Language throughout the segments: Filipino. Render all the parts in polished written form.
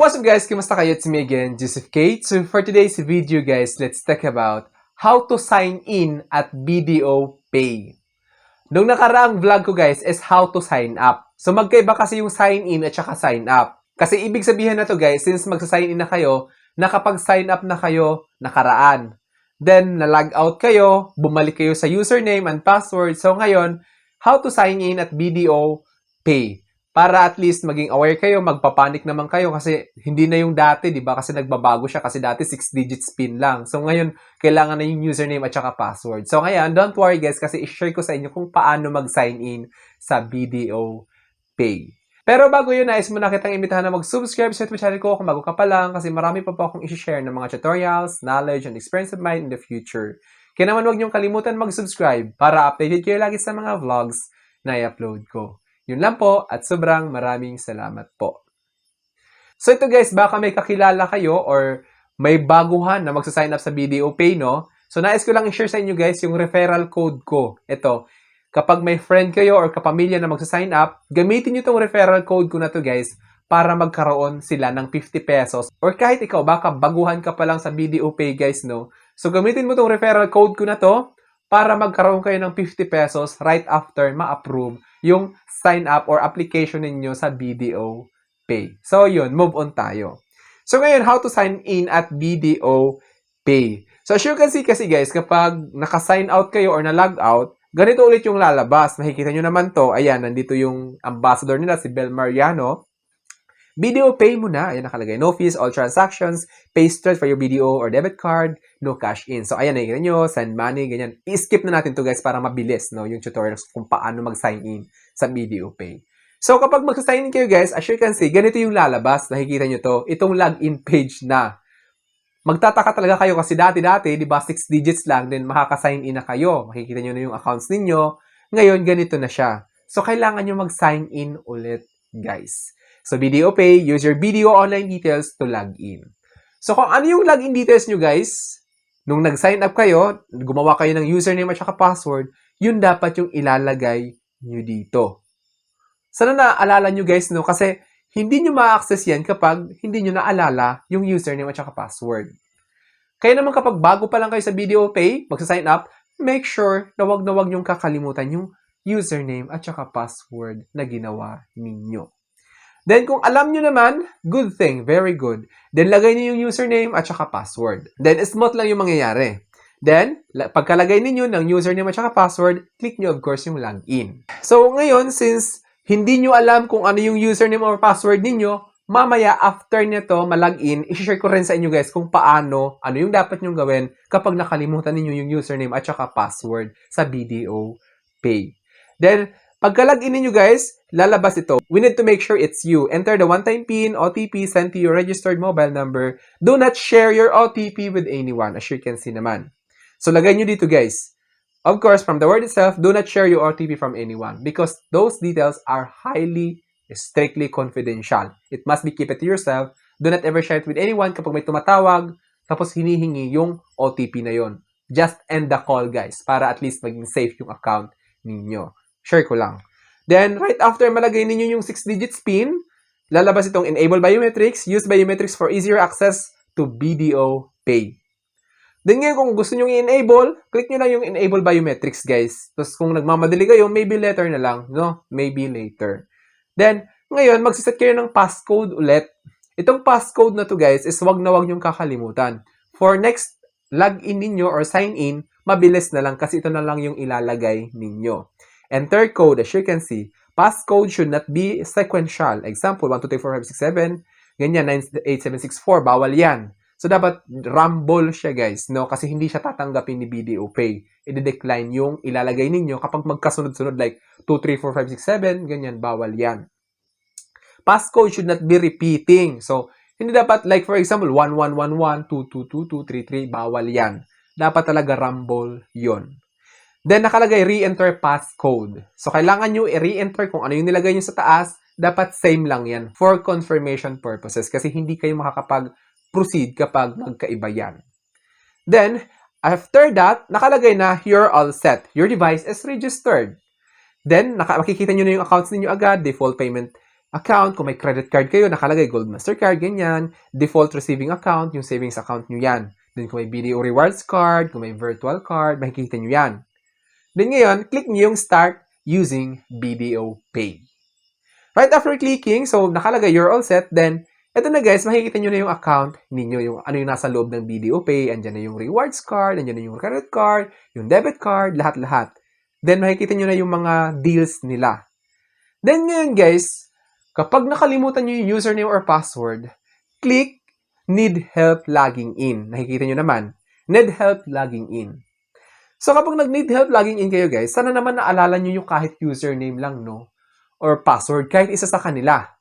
What's up guys? Kumusta kayo? It's me again, Joseph Kate. So for today's video guys, let's talk about how to sign in at BDO Pay. Nung nakaraang vlog ko guys is how to sign up. So magkaiba kasi yung sign in at saka sign up. Kasi ibig sabihin na to guys, since magsa-sign in na kayo, nakapag-sign up na kayo nakaraan. Then, na-log out kayo, bumalik kayo sa username and password. So ngayon, how to sign in at BDO Pay. Para at least maging aware kayo, magpapanik naman kayo kasi hindi na yung dati, di ba? Kasi nagbabago siya kasi dati 6-digit PIN lang. So ngayon, kailangan na yung username at saka password. So ngayon, don't worry guys kasi i-share ko sa inyo kung paano mag-sign in sa BDO Pay. Pero bago yun, nais mo na kitang imbitahan na mag-subscribe sa YouTube channel ko kung bago ka pa lang kasi marami pa po akong i-share ng mga tutorials, knowledge, and experience of mine in the future. Kaya naman huwag niyong kalimutan mag-subscribe para updated kayo lagi sa mga vlogs na i-upload ko. Yun lang po at sobrang maraming salamat po. So ito guys, baka may kakilala kayo or may baguhan na magsa-sign up sa BDO Pay, no? So nais ko lang i-share sa inyo guys yung referral code ko. Ito, kapag may friend kayo or kapamilya na magsa-sign up, gamitin nyo itong referral code ko na to guys para magkaroon sila ng 50 pesos. Or kahit ikaw, baka baguhan ka pa lang sa BDO Pay guys, no? So gamitin mo itong referral code ko na to para magkaroon kayo ng 50 pesos right after ma-approve yung sign up or application ninyo sa BDO Pay. So yun, move on tayo. So ngayon, how to sign in at BDO Pay. So as you can see kasi guys, kapag naka-sign out kayo or na-log out, ganito ulit yung lalabas. Makikita nyo naman to. Ayan, nandito yung ambassador nila, si Bel Mariano. BDO Pay muna. Ayan, nakalagay. No fees, all transactions, pay straight for your BDO or debit card, no cash in. So, ayan, nakikita nyo, send money, ganyan. I-skip na natin to guys para mabilis, no? Yung tutorials kung paano mag-sign in sa BDO Pay. So, kapag mag-sign in kayo guys, as you can see, ganito yung lalabas. Nakikita nyo to. Itong login page na. Magtataka talaga kayo kasi dati-dati, di ba, 6 digits lang, then makaka-sign in na kayo. Makikita nyo na yung accounts ninyo. Ngayon, ganito na siya. So, kailangan nyo mag-sign in ulit, guys. So, BDO Pay, use your BDO online details to log in. So, kung ano yung login details nyo, guys, nung nag-sign up kayo, gumawa kayo ng username at saka password, yun dapat yung ilalagay nyo dito. Sana naaalala nyo, guys, no? Kasi, hindi nyo ma-access yan kapag hindi nyo naalala yung username at saka password. Kaya naman kapag bago pa lang kayo sa BDO Pay, magsa-sign up, make sure na wag nyong kakalimutan yung username at saka password na ginawa ninyo. Then, kung alam nyo naman, good thing, very good. Then, lagay niyo yung username at saka password. Then, smooth lang yung mangyayari. Then, pagkalagay niyo ng username at saka password, click nyo, of course, yung login. So, ngayon, since hindi nyo alam kung ano yung username or password ninyo, mamaya, after nito, malogin, i-share ko rin sa inyo guys kung paano, ano yung dapat nyo gawin kapag nakalimutan ninyo yung username at saka password sa BDO Pay. Then, pagka-login ninyo guys, lalabas ito. We need to make sure it's you. Enter the one-time PIN, OTP sent to your registered mobile number. Do not share your OTP with anyone, as you can see naman. So, lagay nyo dito guys. Of course, from the word itself, do not share your OTP from anyone because those details are highly, strictly confidential. It must be kept it to yourself. Do not ever share it with anyone kapag may tumatawag, tapos hinihingi yung OTP na yon. Just end the call guys, para at least maging safe yung account ninyo. Share ko lang. Then, right after malagay ninyo yung 6 digits PIN, lalabas itong Enable Biometrics. Use biometrics for easier access to BDO Pay. Then ngayon, kung gusto nyo i-enable, click nyo lang yung Enable Biometrics, guys. Tapos kung nagmamadali kayo, maybe later na lang, no? Maybe later. Then, ngayon, magsiset kayo ng passcode ulit. Itong passcode na to, guys, is wag na wag nyong kakalimutan. For next login ninyo or sign in, mabilis na lang kasi ito na lang yung ilalagay ninyo. Enter code, as you can see, passcode should not be sequential. Example, 1, 2, 3, 4, 5, 6, 7, ganyan, 9, 8, 7, 6, 4, bawal yan. So, dapat rumble siya, guys, no? Kasi hindi siya tatanggapin ni BDO Pay. I-decline yung ilalagay ninyo kapag magkasunod-sunod, like 2, 3, 4, 5, 6, 7, ganyan, bawal yan. Passcode should not be repeating. So, hindi dapat, like, for example, 1, 1, 1, 1, 2, 2, 2, 2, 3, 3, bawal yan. Dapat talaga rumble yon. Then, nakalagay, re-enter passcode. So, kailangan nyo i-re-enter kung ano yung nilagay nyo sa taas. Dapat same lang yan for confirmation purposes kasi hindi kayo makakapag-proceed kapag magkaiba yan. Then, after that, nakalagay na you're all set. Your device is registered. Then, makikita nyo na yung accounts ninyo agad, default payment account. Kung may credit card kayo, nakalagay Gold Mastercard, ganyan. Default receiving account, yung savings account nyo yan. Then kung may BDO Rewards card, kung may virtual card, makikita nyo yan. Then ngayon, click nyo yung Start using BDO Pay. Right after clicking, so nakalagay you're all set, then ito na guys, makikita nyo na yung account ninyo, yung ano yung nasa loob ng BDO Pay, andyan na yung rewards card, andyan na yung credit card, yung debit card, lahat-lahat. Then makikita nyo na yung mga deals nila. Then ngayon guys, kapag nakalimutan nyo yung username or password, click Need Help Logging In. Nakikita nyo naman, Need Help Logging In. So kapag nag-need help logging in kayo guys, sana naman naalala nyo yung kahit username lang, no? Or password, kahit isa sa kanila.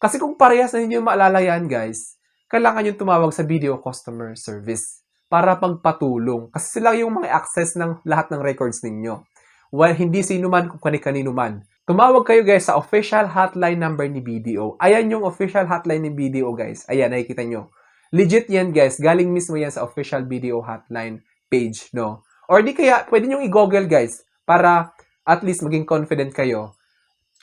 Kasi kung parehas na ninyo maalala yan guys, kailangan nyo tumawag sa BDO Customer Service para magpatulong. Kasi sila yung mga access ng lahat ng records ninyo. Well, hindi sino man kung kani-kanino man. Tumawag kayo guys sa official hotline number ni BDO. Ayan yung official hotline ni BDO guys. Ayan, nakikita nyo. Legit yan guys. Galing mismo yan sa official BDO hotline page, no? Or di kaya, pwede nyo i-google guys para at least maging confident kayo.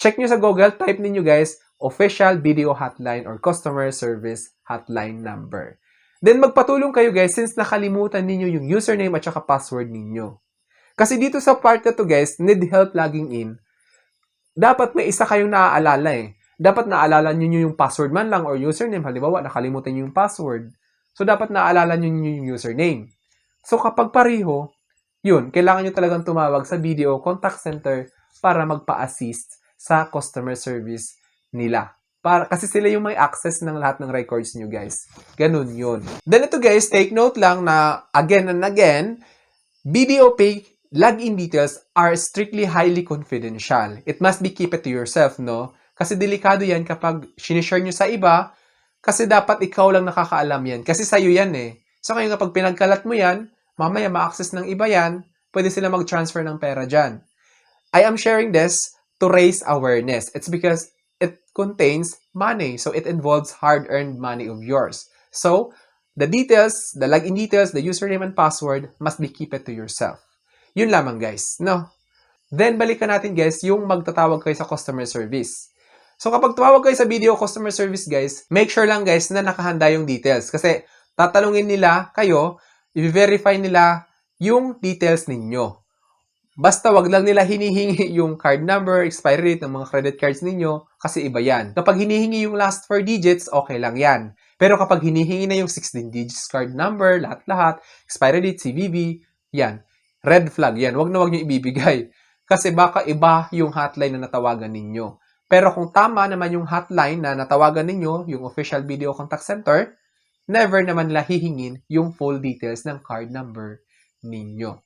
Check nyo sa Google, type ninyo guys, official BDO hotline or customer service hotline number. Then magpatulong kayo guys since nakalimutan ninyo yung username at saka password ninyo. Kasi dito sa part na to guys, need help logging in, dapat may isa kayong naaalala eh. Dapat naalala nyo yung password man lang or username. Halimbawa, nakalimutan nyo yung password. So, dapat naalala nyo yung username. So, kapag pareho, yun, kailangan nyo talagang tumawag sa BDO Contact Center para magpa-assist sa customer service nila. Kasi sila yung may access ng lahat ng records nyo, guys. Ganun yun. Then ito, guys, take note lang na again and again, BDO Pay login details are strictly highly confidential. It must be keep it to yourself, no? Kasi delikado yan kapag sinishare nyo sa iba, kasi dapat ikaw lang nakakaalam yan. Kasi sa'yo yan eh. So, kaya kapag pinagkalat mo yan, mamaya ma-access ng iba yan, pwede sila mag-transfer ng pera dyan. I am sharing this to raise awareness. It's because it contains money. So, it involves hard-earned money of yours. So, the details, the login details, the username and password must be keep it to yourself. Yun lamang guys, no? Then, balikan natin guys yung magtatawag kayo sa customer service. So, kapag tumawag kayo sa BDO customer service guys, make sure lang guys na nakahanda yung details. Kasi, tatanungin nila kayo, i-verify nila yung details ninyo. Basta wag lang nila hinihingi yung card number, expiry date ng mga credit cards ninyo kasi iba yan. Kapag hinihingi yung last 4 digits, okay lang yan. Pero kapag hinihingi na yung 16 digits card number, lahat-lahat, expiry date, CVV, yan. Red flag yan. Wag na wag nyo ibibigay. Kasi baka iba yung hotline na natawagan ninyo. Pero kung tama naman yung hotline na natawagan ninyo, yung official BDO Contact Center, never naman nila hihingin yung full details ng card number ninyo.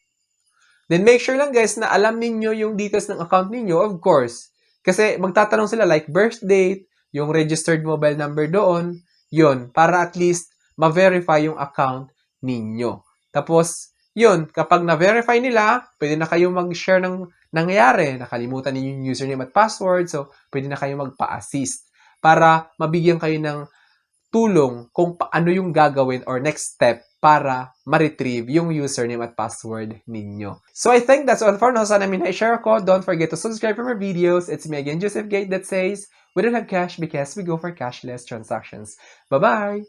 Then make sure lang guys na alam ninyo yung details ng account ninyo, of course. Kasi magtatanong sila like birth date, yung registered mobile number doon, yun, para at least ma-verify yung account ninyo. Tapos, yun, kapag na-verify nila, pwede na kayo mag-share ng nangyayari. Nakalimutan ninyo yung username at password, so pwede na kayo magpa-assist para mabigyan kayo ng tulong kung paano yung gagawin or next step para ma-retrieve yung username at password ninyo. So I think that's all for now. Sana may na-share ko. Don't forget to subscribe for more videos. It's me again, Joseph Gate, that says, we don't have cash because we go for cashless transactions. Bye-bye!